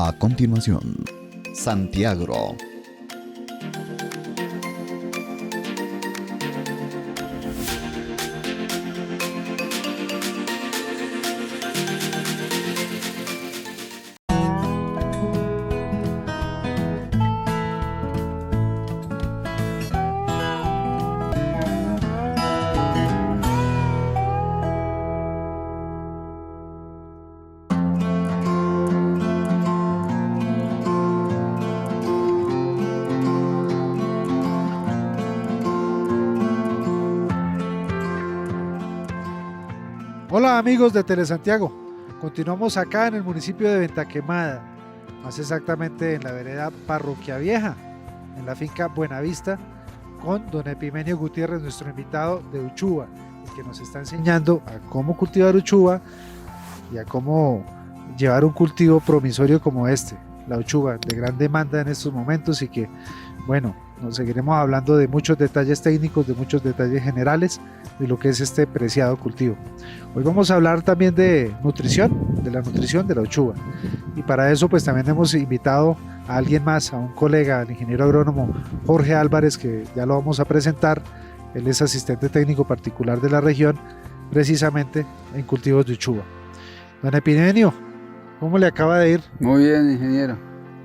A continuación, Santiagro. Hola amigos de Telesantiago, continuamos acá en el municipio de Ventaquemada, más exactamente en la vereda Parroquia Vieja, en la finca Buenavista, con don Epimenio Gutiérrez, nuestro invitado de Uchuva, el que nos está enseñando a cómo cultivar Uchuva y a cómo llevar un cultivo promisorio como este, la Uchuva, de gran demanda en estos momentos y que, bueno, nos seguiremos hablando de muchos detalles técnicos, de muchos detalles generales de lo que es este preciado cultivo. Hoy vamos a hablar también de nutrición, de la nutrición de la Uchuva. Y para eso pues también hemos invitado a alguien más, a un colega, al ingeniero agrónomo Jorge Álvarez, que ya lo vamos a presentar. Él es asistente técnico particular de la región, precisamente en cultivos de Uchuva. Don Epimenio, ¿cómo le acaba de ir? Muy bien, ingeniero.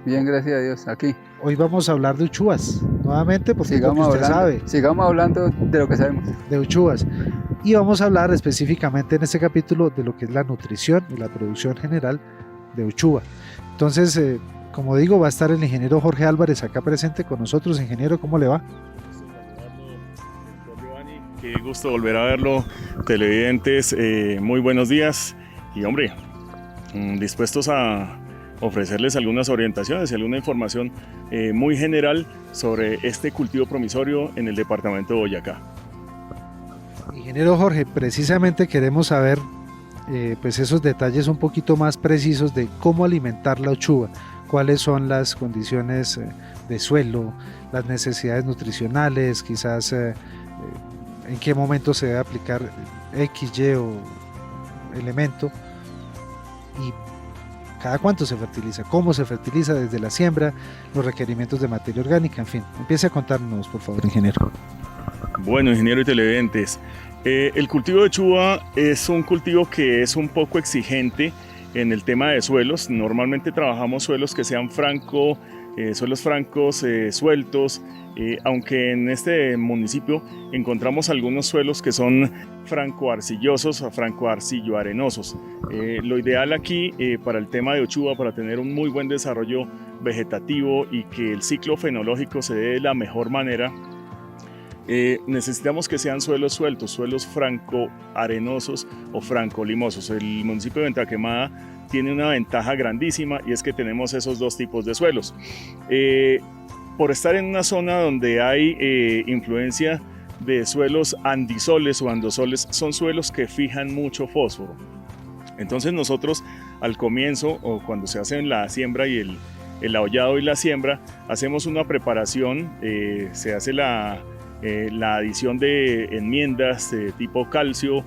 Bien, gracias a Dios, aquí. Hoy vamos a hablar de Uchuvas, nuevamente, porque Sigamos usted sabe. Sigamos hablando de lo que sabemos. De Uchuvas. Y vamos a hablar específicamente en este capítulo de lo que es la nutrición y la producción general de Uchuva. Entonces, como digo, va a estar el ingeniero Jorge Álvarez acá presente con nosotros. Ingeniero, ¿cómo le va? Qué gusto volver a verlo, televidentes. Muy buenos días. Y hombre, dispuestos a ofrecerles algunas orientaciones y alguna información muy general sobre este cultivo promisorio en el departamento de Boyacá. Ingeniero Jorge, precisamente queremos saber pues esos detalles un poquito más precisos de cómo alimentar la Uchuva, cuáles son las condiciones de suelo, las necesidades nutricionales, quizás en qué momento se debe aplicar X, Y o elemento y cada cuánto se fertiliza, cómo se fertiliza desde la siembra, los requerimientos de materia orgánica, en fin. Empiece a contarnos, por favor, ingeniero. Bueno, ingeniero y televidentes, el cultivo de Uchuva es un cultivo que es un poco exigente en el tema de suelos. Normalmente trabajamos suelos que sean suelos francos, sueltos, aunque en este municipio encontramos algunos suelos que son franco-arcillosos o franco-arcillo-arenosos. Lo ideal aquí para el tema de Uchuva, para tener un muy buen desarrollo vegetativo y que el ciclo fenológico se dé de la mejor manera, necesitamos que sean suelos sueltos, suelos franco-arenosos o franco-limosos. El municipio de Ventaquemada tiene una ventaja grandísima y es que tenemos esos dos tipos de suelos. Por estar en una zona donde hay influencia de suelos andisoles o andosoles, son suelos que fijan mucho fósforo. Entonces nosotros al comienzo o cuando se hace la siembra y el ahollado y la siembra, hacemos una preparación, se hace la adición de enmiendas de tipo calcio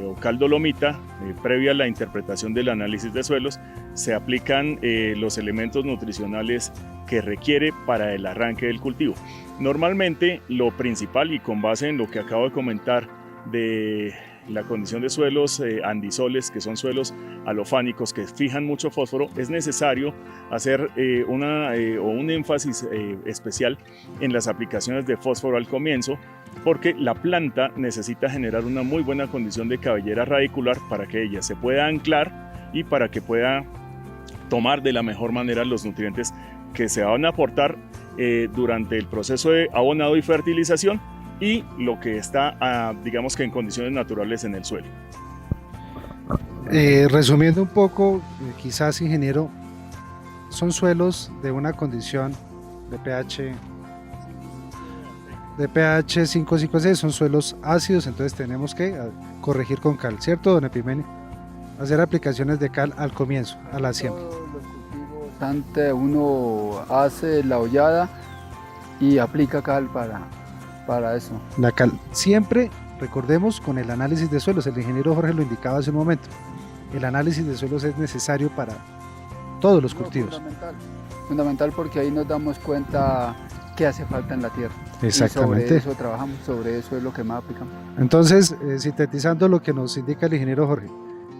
o cal-dolomita, previa a la interpretación del análisis de suelos. Se aplican los elementos nutricionales que requiere para el arranque del cultivo. Normalmente lo principal, y con base en lo que acabo de comentar de la condición de suelos andisoles, que son suelos alofánicos que fijan mucho fósforo, es necesario hacer un énfasis especial en las aplicaciones de fósforo al comienzo, porque la planta necesita generar una muy buena condición de cabellera radicular para que ella se pueda anclar y para que pueda tomar de la mejor manera los nutrientes que se van a aportar durante el proceso de abonado y fertilización y lo que está, digamos que en condiciones naturales en el suelo. Resumiendo un poco, quizás, ingeniero, son suelos de una condición de pH 5,56, son suelos ácidos, entonces tenemos que corregir con cal, ¿cierto, don Epimenio? Hacer aplicaciones de cal al comienzo, a la siembra. Los cultivos, antes uno hace la hollada y aplica cal para eso. La cal, siempre, recordemos, con el análisis de suelos, el ingeniero Jorge lo indicaba hace un momento, el análisis de suelos es necesario para todos los No, cultivos. fundamental porque ahí nos damos cuenta qué hace falta en la tierra. Exactamente. Y sobre eso trabajamos, sobre eso es lo que más aplicamos. Entonces, sintetizando lo que nos indica el ingeniero Jorge,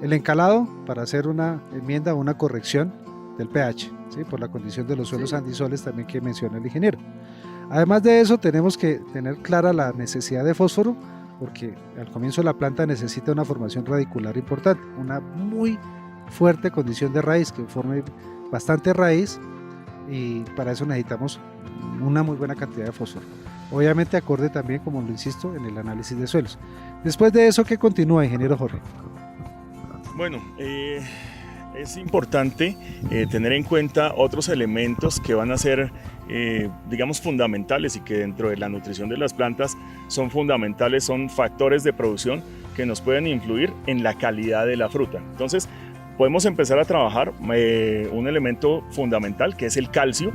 el encalado para hacer una enmienda o una corrección del pH, ¿sí? Por la condición de los suelos Sí. andisoles también que menciona el ingeniero. Además de eso, tenemos que tener clara la necesidad de fósforo, porque al comienzo la planta necesita una formación radicular importante, una muy fuerte condición de raíz, que forme bastante raíz, y para eso necesitamos una muy buena cantidad de fósforo. Obviamente acorde también, como lo insisto, en el análisis de suelos. Después de eso, ¿qué continúa, ingeniero Jorge? Bueno, es importante tener en cuenta otros elementos que van a ser, digamos, fundamentales y que dentro de la nutrición de las plantas son fundamentales, son factores de producción que nos pueden influir en la calidad de la fruta. Entonces, podemos empezar a trabajar un elemento fundamental que es el calcio.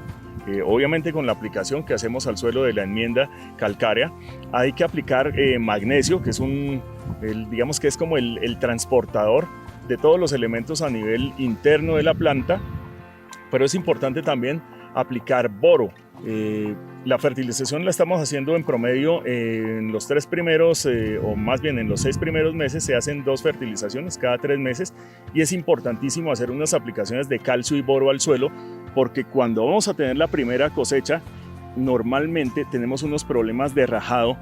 Obviamente con la aplicación que hacemos al suelo de la enmienda calcárea, hay que aplicar magnesio, que es digamos que es como el transportador de todos los elementos a nivel interno de la planta, pero es importante también aplicar boro. La fertilización la estamos haciendo en promedio en los 3 primeros, o más bien en los 6 primeros meses se hacen 2 fertilizaciones cada 3 meses, y es importantísimo hacer unas aplicaciones de calcio y boro al suelo, porque cuando vamos a tener la primera cosecha, normalmente tenemos unos problemas de rajado.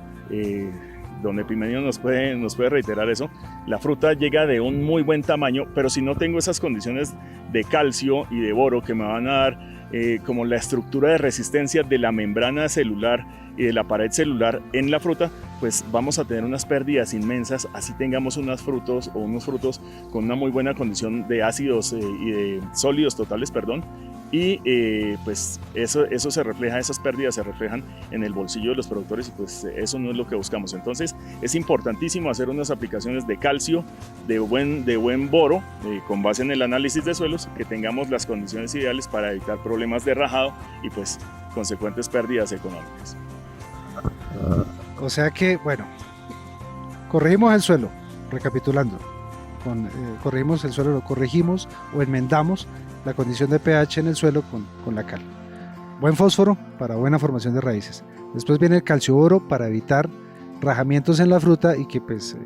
Don Epimenio nos puede reiterar eso. La fruta llega de un muy buen tamaño, pero si no tengo esas condiciones de calcio y de boro que me van a dar como la estructura de resistencia de la membrana celular y de la pared celular en la fruta, pues vamos a tener unas pérdidas inmensas, así tengamos unos frutos con una muy buena condición de ácidos y de sólidos totales, perdón. Y pues eso se refleja, esas pérdidas se reflejan en el bolsillo de los productores, y pues eso no es lo que buscamos. Entonces es importantísimo hacer unas aplicaciones de calcio, de buen boro, con base en el análisis de suelos, que tengamos las condiciones ideales para evitar problemas de rajado y pues consecuentes pérdidas económicas. O sea que, bueno, corregimos el suelo, recapitulando, corregimos el suelo, lo corregimos o enmendamos la condición de pH en el suelo con la cal. Buen fósforo para buena formación de raíces. Después viene el calcio boro para evitar rajamientos en la fruta y que, pues,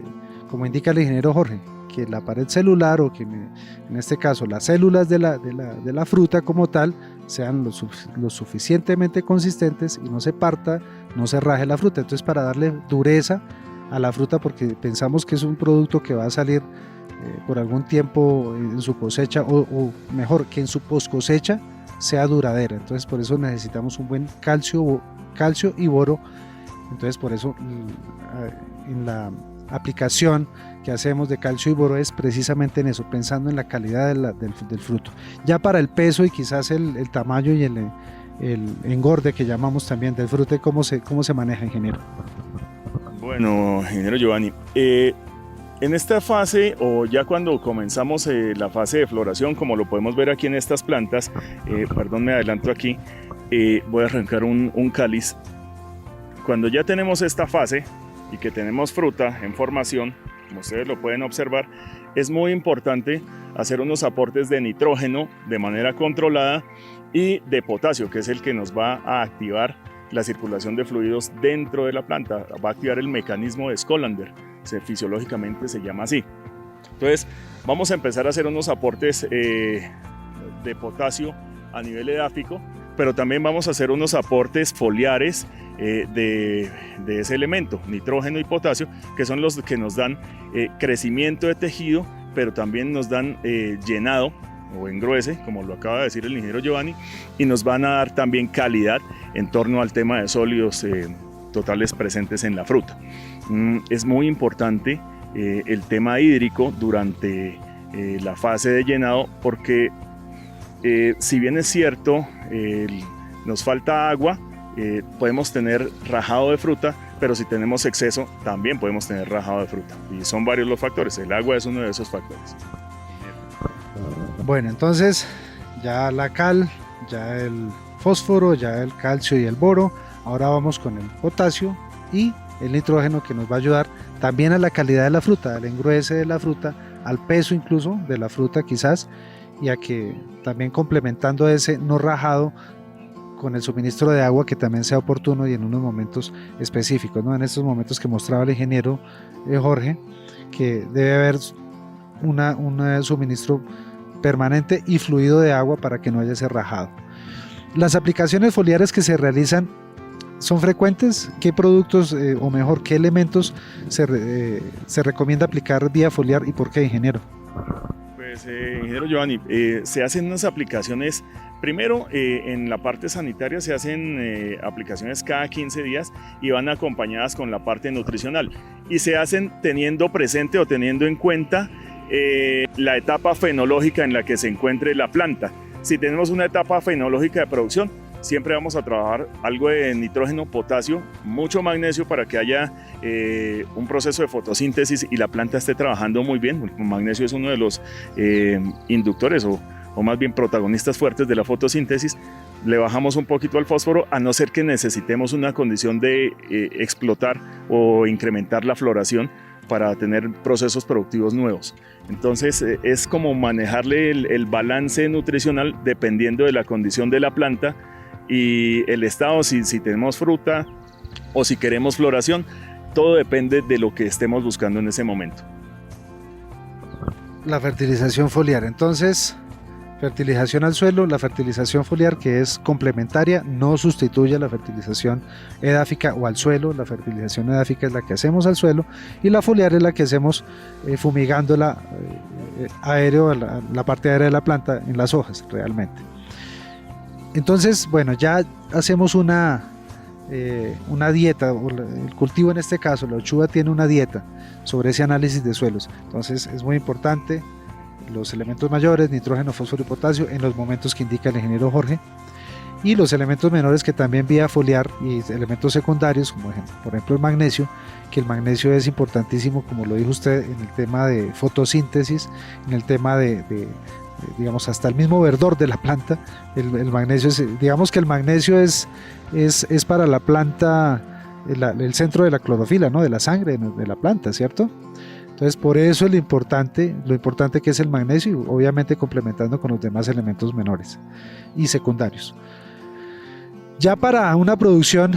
como indica el ingeniero Jorge, que la pared celular, o que en este caso las células de la fruta como tal sean lo suficientemente consistentes y no se parta, no se raje la fruta. Entonces, para darle dureza a la fruta, porque pensamos que es un producto que va a salir por algún tiempo en su cosecha, o mejor, que en su post cosecha sea duradera. Entonces, por eso necesitamos un buen calcio y boro. Entonces, por eso en la aplicación que hacemos de calcio y boro es precisamente en eso, pensando en la calidad del fruto. Ya para el peso y quizás el tamaño y el engorde que llamamos también del fruto, ¿cómo se maneja, ingeniero? Bueno, ingeniero Giovanni, en esta fase, o ya cuando comenzamos la fase de floración, como lo podemos ver aquí en estas plantas, perdón, me adelanto aquí, voy a arrancar un cáliz. Cuando ya tenemos esta fase y que tenemos fruta en formación, como ustedes lo pueden observar, es muy importante hacer unos aportes de nitrógeno de manera controlada y de potasio, que es el que nos va a activar la circulación de fluidos dentro de la planta, va a activar el mecanismo de Schollander, fisiológicamente se llama así. Entonces vamos a empezar a hacer unos aportes de potasio a nivel edáfico, pero también vamos a hacer unos aportes foliares de ese elemento, nitrógeno y potasio, que son los que nos dan crecimiento de tejido, pero también nos dan llenado o engruese, como lo acaba de decir el ingeniero Giovanni, y nos van a dar también calidad en torno al tema de sólidos totales presentes en la fruta. Es muy importante el tema hídrico durante la fase de llenado, porque si bien es cierto, nos falta agua, podemos tener rajado de fruta, pero si tenemos exceso también podemos tener rajado de fruta, y son varios los factores, el agua es uno de esos factores. Bueno, entonces ya la cal, ya el fósforo, ya el calcio y el boro, ahora vamos con el potasio y el nitrógeno, que nos va a ayudar también a la calidad de la fruta, al engruese de la fruta, al peso incluso de la fruta quizás, y a que también complementando ese no rajado con el suministro de agua que también sea oportuno y en unos momentos específicos, ¿no? En estos momentos que mostraba el ingeniero Jorge, que debe haber un suministro permanente y fluido de agua para que no haya ese rajado. Las aplicaciones foliares que se realizan son frecuentes. ¿Qué productos o mejor qué elementos se recomienda aplicar vía foliar y por qué, ingeniero? Pues ingeniero Giovanni, se hacen unas aplicaciones, primero en la parte sanitaria se hacen aplicaciones cada 15 días y van acompañadas con la parte nutricional y se hacen teniendo presente o teniendo en cuenta la etapa fenológica en la que se encuentre la planta. Si tenemos una etapa fenológica de producción, siempre vamos a trabajar algo de nitrógeno, potasio, mucho magnesio para que haya un proceso de fotosíntesis y la planta esté trabajando muy bien. El magnesio es uno de los inductores o más bien protagonistas fuertes de la fotosíntesis. Le bajamos un poquito al fósforo a no ser que necesitemos una condición de explotar o incrementar la floración para tener procesos productivos nuevos. Entonces es como manejarle el balance nutricional dependiendo de la condición de la planta y el estado, si tenemos fruta o si queremos floración, todo depende de lo que estemos buscando en ese momento. La fertilización foliar, entonces, fertilización al suelo, la fertilización foliar que es complementaria, no sustituye a la fertilización edáfica o al suelo. La fertilización edáfica es la que hacemos al suelo y la foliar es la que hacemos fumigándola aéreo, la parte aérea de la planta en las hojas realmente. Entonces, bueno, ya hacemos una dieta, el cultivo en este caso, la uchuva tiene una dieta sobre ese análisis de suelos. Entonces es muy importante los elementos mayores, nitrógeno, fósforo y potasio, en los momentos que indica el ingeniero Jorge, y los elementos menores que también vía foliar y elementos secundarios, como por ejemplo el magnesio, que el magnesio es importantísimo, como lo dijo usted, en el tema de fotosíntesis, en el tema de digamos, hasta el mismo verdor de la planta. El magnesio digamos que el magnesio es para la planta el centro de la clorofila, ¿no? De la sangre de la planta, ¿cierto? Entonces por eso lo importante que es el magnesio, obviamente complementando con los demás elementos menores y secundarios. Ya para una producción,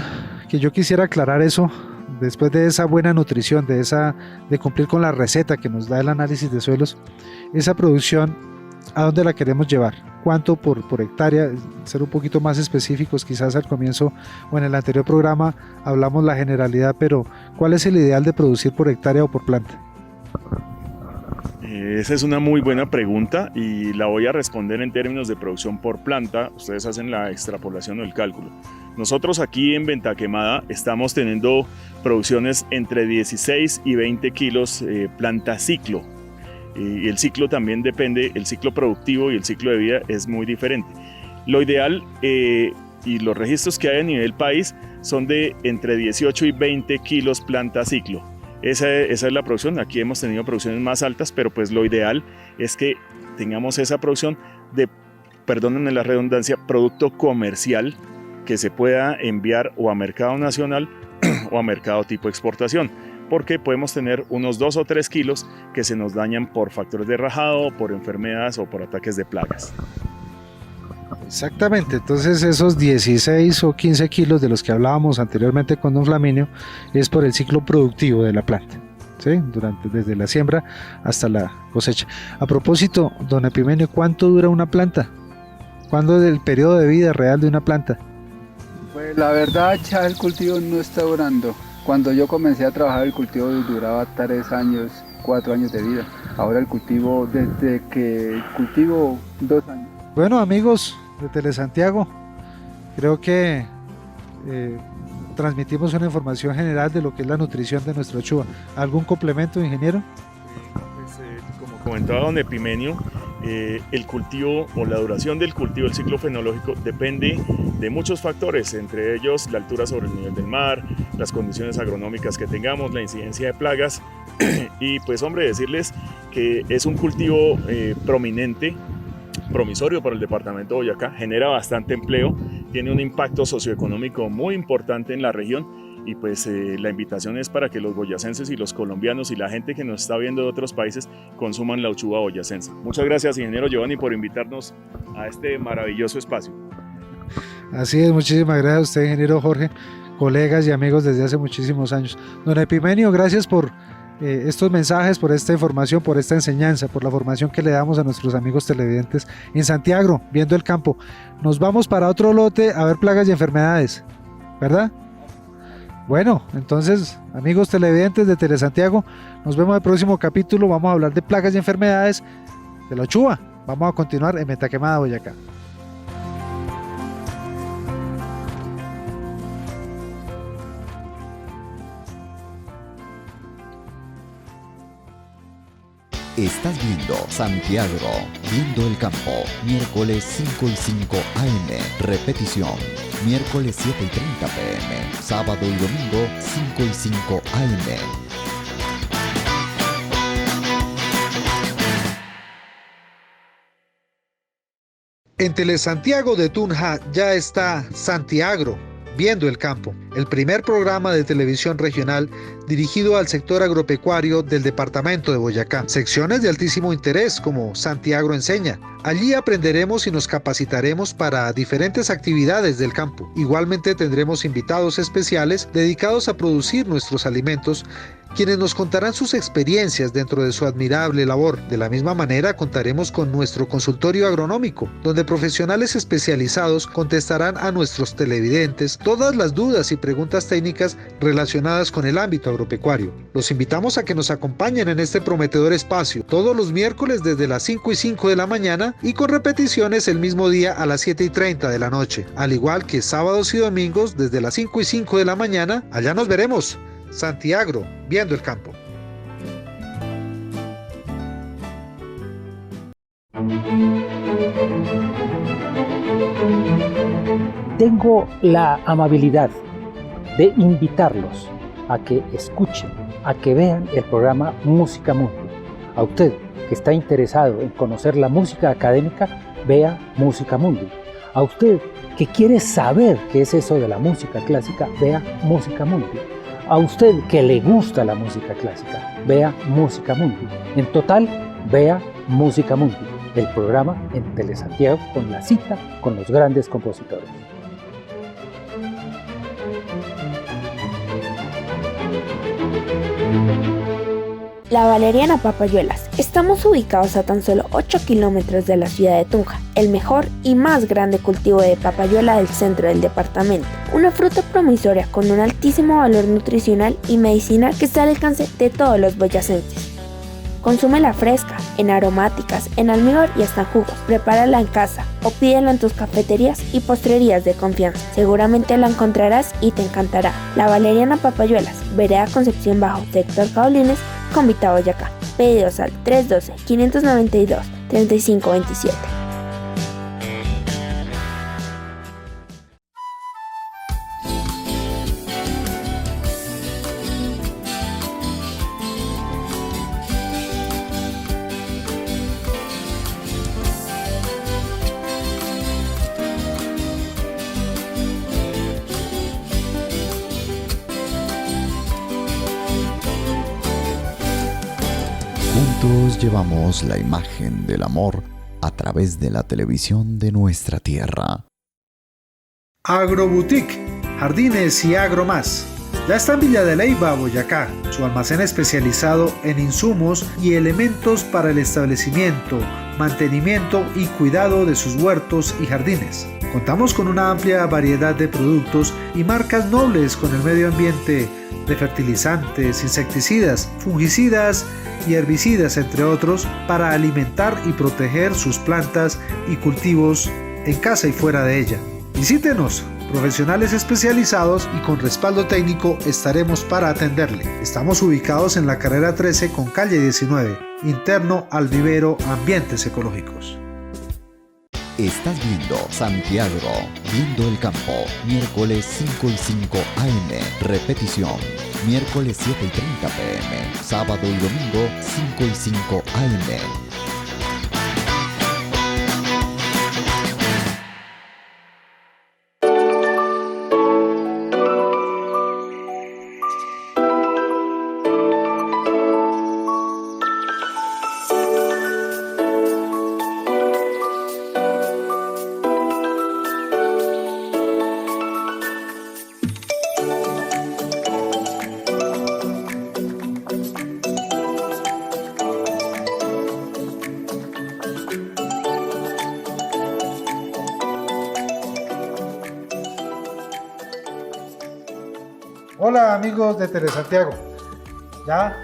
que yo quisiera aclarar eso, después de esa buena nutrición, de cumplir con la receta que nos da el análisis de suelos, esa producción, ¿a dónde la queremos llevar? ¿Cuánto por hectárea? Ser un poquito más específicos, quizás al comienzo o en el anterior programa hablamos la generalidad, pero ¿cuál es el ideal de producir por hectárea o por planta? Esa es una muy buena pregunta y la voy a responder en términos de producción por planta. Ustedes hacen la extrapolación o el cálculo. Nosotros aquí en Venta Quemada estamos teniendo producciones entre 16 y 20 kilos planta ciclo. Y el ciclo también depende, el ciclo productivo y el ciclo de vida es muy diferente. Lo ideal y los registros que hay a nivel país son de entre 18 y 20 kilos planta ciclo. Esa es la producción. Aquí hemos tenido producciones más altas, pero pues lo ideal es que tengamos esa producción de, perdónenme la redundancia, producto comercial que se pueda enviar o a mercado nacional o a mercado tipo exportación, porque podemos tener unos 2 o 3 kilos que se nos dañan por factores de rajado, por enfermedades o por ataques de plagas. Exactamente, entonces esos 16 o 15 kilos de los que hablábamos anteriormente con don Flaminio es por el ciclo productivo de la planta, ¿sí? Desde la siembra hasta la cosecha. A propósito, don Epimenio, ¿cuánto dura una planta? ¿Cuándo es el periodo de vida real de una planta? Pues la verdad ya el cultivo no está durando. Cuando yo comencé a trabajar el cultivo duraba 3 años, 4 años de vida. Ahora el cultivo, desde que cultivo 2 años. Bueno, amigos de Telesantiago, creo que transmitimos una información general de lo que es la nutrición de nuestra uchuva. ¿Algún complemento, ingeniero? Pues, como comentaba don Epimenio, el cultivo o la duración del cultivo, el ciclo fenológico, depende de muchos factores, entre ellos la altura sobre el nivel del mar, las condiciones agronómicas que tengamos, la incidencia de plagas y pues hombre, decirles que es un cultivo promisorio para el departamento de Boyacá, genera bastante empleo, tiene un impacto socioeconómico muy importante en la región y pues la invitación es para que los boyacenses y los colombianos y la gente que nos está viendo de otros países consuman la uchuva boyacense. Muchas gracias, ingeniero Giovanni, por invitarnos a este maravilloso espacio. Así es, muchísimas gracias a usted, ingeniero Jorge, colegas y amigos desde hace muchísimos años. Don Epimenio, gracias por estos mensajes, por esta información, por esta enseñanza, por la formación que le damos a nuestros amigos televidentes en Santiago, viendo el campo. Nos vamos para otro lote a ver plagas y enfermedades, ¿verdad? Bueno, entonces, amigos televidentes de Telesantiago, nos vemos en el próximo capítulo. Vamos a hablar de plagas y enfermedades de la uchuva. Vamos a continuar en Ventaquemada, Boyacá. Estás viendo Santiago, viendo el campo, miércoles 5 y 5 AM, repetición, miércoles 7 y 30 PM, sábado y domingo 5 y 5 AM. En Telesantiago de Tunja ya está Santiagro, viendo el campo, el primer programa de televisión regional dirigido al sector agropecuario del departamento de Boyacá. Secciones de altísimo interés como Santiagro Enseña. Allí aprenderemos y nos capacitaremos para diferentes actividades del campo. Igualmente tendremos invitados especiales dedicados a producir nuestros alimentos, quienes nos contarán sus experiencias dentro de su admirable labor. De la misma manera contaremos con nuestro consultorio agronómico, donde profesionales especializados contestarán a nuestros televidentes todas las dudas y preguntas técnicas relacionadas con el ámbito agropecuario. Los invitamos a que nos acompañen en este prometedor espacio todos los miércoles desde las 5 y 5 de la mañana y con repeticiones el mismo día a las 7 y 30 de la noche, al igual que sábados y domingos desde las 5 y 5 de la mañana. Allá nos veremos. Santiagro, viendo el campo. Tengo la amabilidad de invitarlos a que escuchen, a que vean el programa Música Mundi. A usted que está interesado en conocer la música académica, vea Música Mundi. A usted que quiere saber qué es eso de la música clásica, vea Música Mundi. A usted que le gusta la música clásica, vea Música Mundi. En total, vea Música Mundi, el programa en Telesantiago con la cita con los grandes compositores. La Valeriana Papayuelas. Estamos ubicados a tan solo 8 kilómetros de la ciudad de Tunja, el mejor y más grande cultivo de papayuela del centro del departamento. Una fruta promisoria con un altísimo valor nutricional y medicinal que está al alcance de todos los boyacenses. Consúmela fresca, en aromáticas, en almíbar y hasta en jugos. Prepárala en casa o pídela en tus cafeterías y postrerías de confianza. Seguramente la encontrarás y te encantará. La Valeriana Papayuelas, vereda Concepción Bajo, sector Caolines, Convita, Boyacá. Pedidos al 312-592-3527. Juntos llevamos la imagen del amor a través de la televisión de nuestra tierra. Agroboutique, jardines y agro más. Ya está en Villa de Leyva, Boyacá, su almacén especializado en insumos y elementos para el establecimiento, mantenimiento y cuidado de sus huertos y jardines. Contamos con una amplia variedad de productos y marcas nobles con el medio ambiente, de fertilizantes, insecticidas, fungicidas y herbicidas, entre otros, para alimentar y proteger sus plantas y cultivos en casa y fuera de ella. Visítenos, profesionales especializados y con respaldo técnico estaremos para atenderle. Estamos ubicados en la carrera 13 con calle 19, interno al vivero Ambientes Ecológicos. Estás viendo Santiago, viendo el campo, miércoles 5 y 5 AM, repetición, miércoles 7 y 30 PM, sábado y domingo 5 y 5 AM. Hola amigos de Telesantiago, ya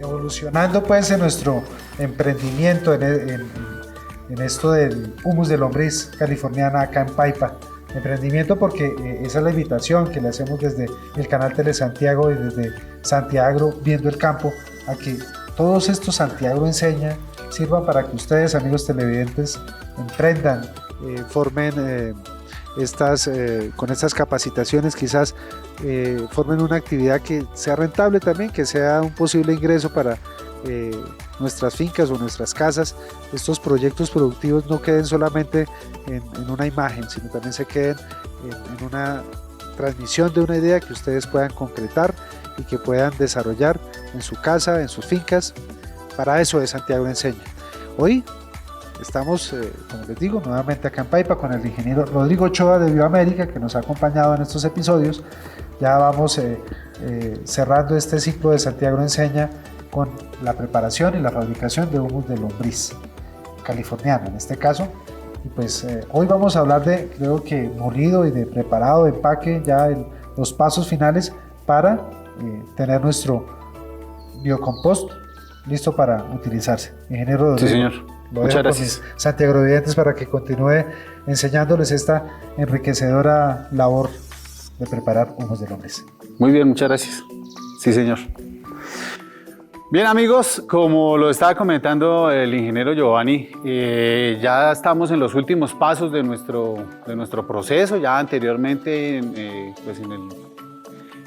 evolucionando pues en nuestro emprendimiento en esto del humus de lombriz californiana acá en Paipa. Emprendimiento porque esa es la invitación que le hacemos desde el canal Telesantiago y desde Santiagro Viendo el Campo, a que todos estos Santiagro Enseña sirvan para que ustedes, amigos televidentes, emprendan, formen con estas capacitaciones, quizás formen una actividad que sea rentable también, que sea un posible ingreso para nuestras fincas o nuestras casas. Estos proyectos productivos no queden solamente en una imagen, sino también se queden en una transmisión de una idea que ustedes puedan concretar y que puedan desarrollar en su casa, en sus fincas. Para eso es Santiagro Enseña. Hoy estamos, como les digo, nuevamente acá en Paipa con el ingeniero Rodrigo Ochoa de Bioamérica, que nos ha acompañado en estos episodios. Ya vamos cerrando este ciclo de Santiagro Enseña con la preparación y la fabricación de humus de lombriz californiano en este caso. Y pues hoy vamos a hablar de, creo que molido y de preparado, de empaque, ya los pasos finales para tener nuestro biocompost listo para utilizarse. Ingeniero Rodrigo. Sí, señor. Muchas gracias. Santiago Videntes, para que continúe enseñándoles esta enriquecedora labor de preparar humus de lombriz. Muy bien, muchas gracias. Sí, señor. Bien, amigos, como lo estaba comentando el ingeniero Giovanni, ya estamos en los últimos pasos de nuestro proceso. Ya anteriormente, pues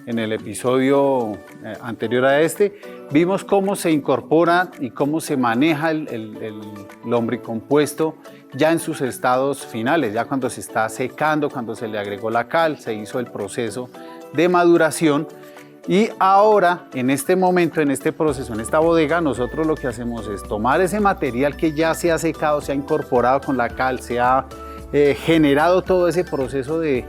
en el episodio anterior a este, vimos cómo se incorpora y cómo se maneja el lombricompuesto ya en sus estados finales, ya cuando se está secando, cuando se le agregó la cal, se hizo el proceso de maduración. Y ahora, en este momento, en este proceso, en esta bodega, nosotros lo que hacemos es tomar ese material que ya se ha secado, se ha incorporado con la cal, se ha generado todo ese proceso de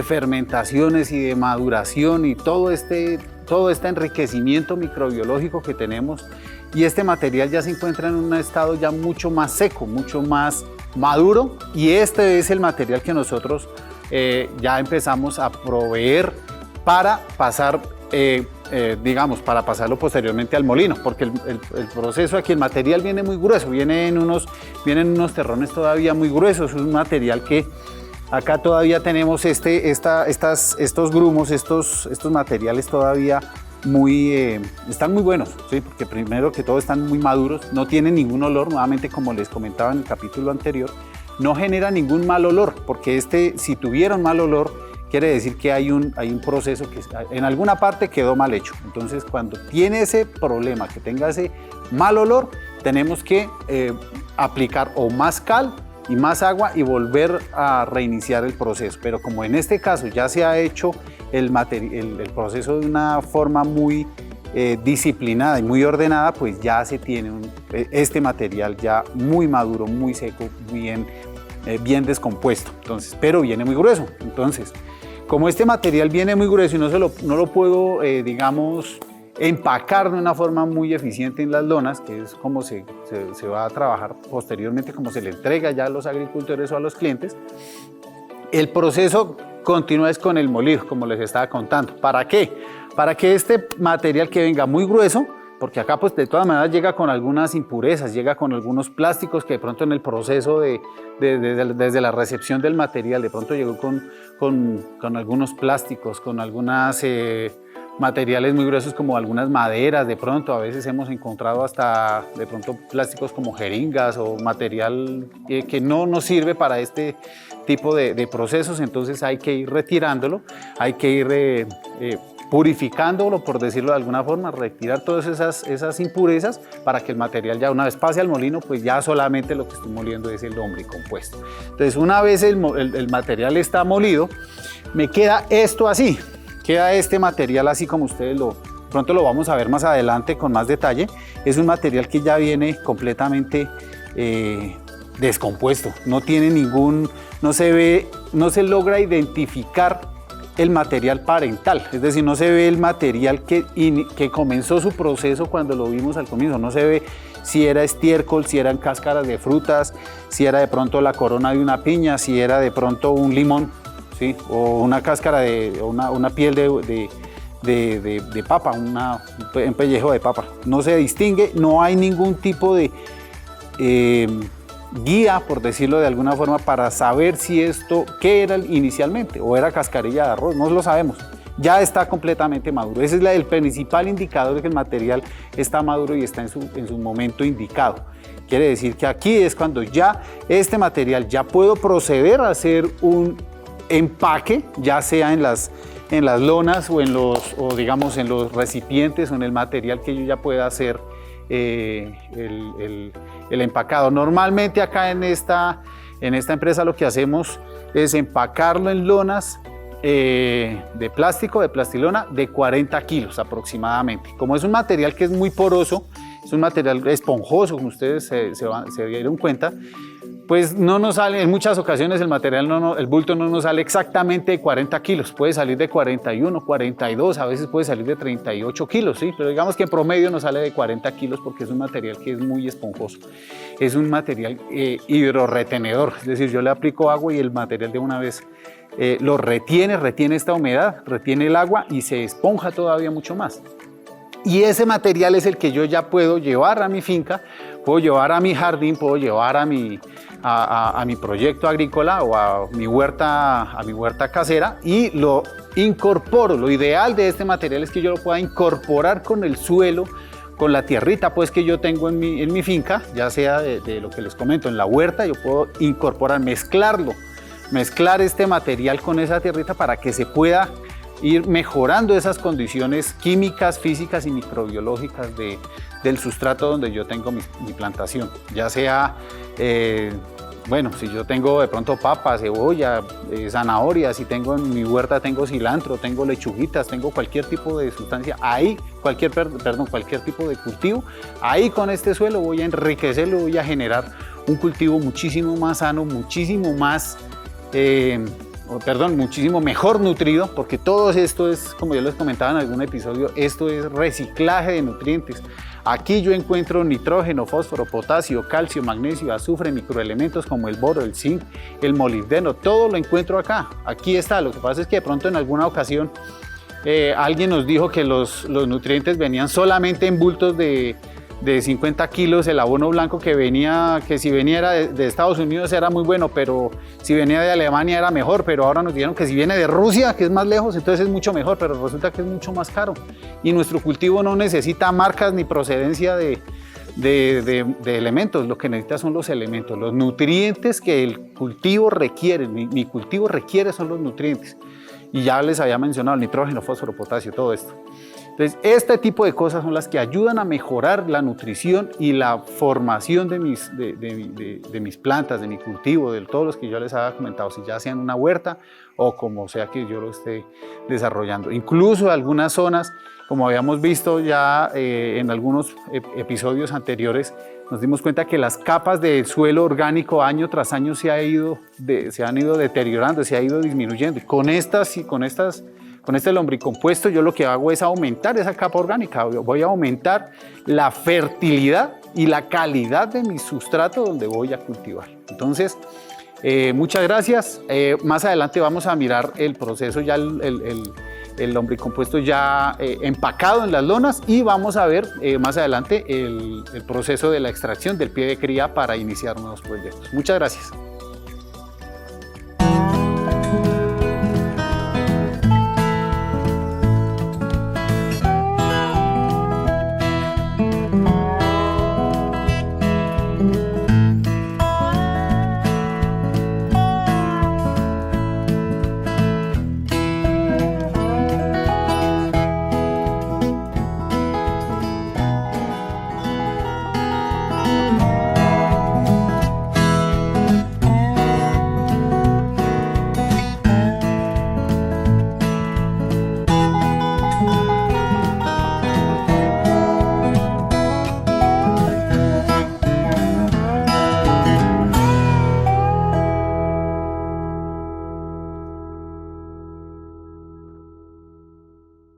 fermentaciones y de maduración y todo este enriquecimiento microbiológico que tenemos, y este material ya se encuentra en un estado ya mucho más seco, mucho más maduro, y este es el material que nosotros ya empezamos a proveer para pasar, para pasarlo posteriormente al molino, porque el proceso aquí, el material viene muy grueso, vienen unos terrones todavía muy gruesos, es un material que acá todavía tenemos estos grumos, estos materiales todavía están muy buenos, ¿sí? Porque primero que todo están muy maduros, no tienen ningún olor, nuevamente como les comentaba en el capítulo anterior, no genera ningún mal olor, porque si tuviera un mal olor, quiere decir que hay un proceso que en alguna parte quedó mal hecho. Entonces, cuando tiene ese problema, que tenga ese mal olor, tenemos que aplicar o más cal y más agua y volver a reiniciar el proceso. Pero como en este caso ya se ha hecho el proceso de una forma muy disciplinada y muy ordenada, pues ya se tiene este material ya muy maduro, muy seco, bien descompuesto. Entonces, pero viene muy grueso. Entonces, como este material viene muy grueso y no lo puedo, empacar de una forma muy eficiente en las lonas, que es como se va a trabajar posteriormente, como se le entrega ya a los agricultores o a los clientes, el proceso continúa es con el molido, como les estaba contando. ¿Para qué? Para que este material que venga muy grueso, porque acá pues de todas maneras llega con algunas impurezas, llega con algunos plásticos que de pronto en el proceso desde la recepción del material, de pronto llegó con algunos plásticos, con algunas materiales muy gruesos como algunas maderas, de pronto a veces hemos encontrado hasta de pronto plásticos como jeringas o material que no nos sirve para este tipo de procesos. Entonces hay que ir retirándolo, hay que ir purificándolo, por decirlo de alguna forma, retirar todas esas impurezas para que el material ya una vez pase al molino, pues ya solamente lo que estoy moliendo es el lombricompuesto. Entonces una vez el material está molido, me queda esto así, queda este material así como ustedes pronto lo vamos a ver más adelante con más detalle. Es un material que ya viene completamente descompuesto, no tiene no se logra identificar el material parental, es decir, no se ve el material que comenzó su proceso cuando lo vimos al comienzo, no se ve si era estiércol, si eran cáscaras de frutas, si era de pronto la corona de una piña, si era de pronto un limón, ¿sí? O una cáscara una piel de de papa, un pellejo de papa. No se distingue, no hay ningún tipo de guía, por decirlo de alguna forma, para saber si esto, qué era inicialmente, o era cascarilla de arroz, no lo sabemos. Ya está completamente maduro. Ese es el principal indicador de que el material está maduro y está en su momento indicado. Quiere decir que aquí es cuando ya este material ya puedo proceder a hacer un empaque, ya sea en las lonas o digamos en los recipientes o en el material que yo ya pueda hacer el empacado. Normalmente acá en esta empresa lo que hacemos es empacarlo en lonas de plástico, de plastilona, de 40 kilos aproximadamente. Como es un material que es muy poroso, es un material esponjoso, como ustedes se dieron cuenta, pues no nos sale, en muchas ocasiones el bulto no nos sale exactamente de 40 kilos, puede salir de 41, 42, a veces puede salir de 38 kilos, ¿sí? Pero digamos que en promedio nos sale de 40 kilos porque es un material que es muy esponjoso. Es un material hidrorretenedor, es decir, yo le aplico agua y el material de una vez lo retiene esta humedad, retiene el agua y se esponja todavía mucho más. Y ese material es el que yo ya puedo llevar a mi finca, puedo llevar a mi jardín, puedo llevar a mi proyecto agrícola o a mi huerta casera y lo incorporo. Lo ideal de este material es que yo lo pueda incorporar con el suelo, con la tierrita pues que yo tengo en mi finca, ya sea de lo que les comento, en la huerta, yo puedo incorporar, mezclar este material con esa tierrita para que se pueda ir mejorando esas condiciones químicas, físicas y microbiológicas del sustrato donde yo tengo mi plantación. Ya sea, bueno, si yo tengo de pronto papa, cebolla, zanahoria, si tengo en mi huerta tengo cilantro, tengo lechuguitas, tengo cualquier tipo de sustancia, ahí, cualquier tipo de cultivo, ahí con este suelo voy a enriquecerlo, voy a generar un cultivo muchísimo más sano, muchísimo mejor nutrido, porque todo esto es, como yo les comentaba en algún episodio, esto es reciclaje de nutrientes. Aquí yo encuentro nitrógeno, fósforo, potasio, calcio, magnesio, azufre, microelementos como el boro, el zinc, el molibdeno, todo lo encuentro acá. Aquí está. Lo que pasa es que de pronto en alguna ocasión alguien nos dijo que los nutrientes venían solamente en bultos de 50 kilos, el abono blanco que si venía de Estados Unidos era muy bueno, pero si venía de Alemania era mejor, pero ahora nos dijeron que si viene de Rusia, que es más lejos, entonces es mucho mejor, pero resulta que es mucho más caro. Y nuestro cultivo no necesita marcas ni procedencia de elementos, lo que necesita son los elementos, los nutrientes que el cultivo requiere, mi cultivo requiere son los nutrientes. Y ya les había mencionado el nitrógeno, fósforo, potasio, todo esto. Entonces, este tipo de cosas son las que ayudan a mejorar la nutrición y la formación de mis plantas, de mi cultivo, de todos los que yo les había comentado, si ya sea en una huerta o como sea que yo lo esté desarrollando. Incluso algunas zonas, como habíamos visto ya en algunos episodios anteriores, nos dimos cuenta que las capas del suelo orgánico año tras año se han ido deteriorando, se ha ido disminuyendo. Con este lombricompuesto yo lo que hago es aumentar esa capa orgánica, voy a aumentar la fertilidad y la calidad de mi sustrato donde voy a cultivar. Entonces, muchas gracias. Más adelante vamos a mirar el proceso, ya el lombricompuesto ya empacado en las lonas, y vamos a ver más adelante el proceso de la extracción del pie de cría para iniciar nuevos proyectos. Muchas gracias.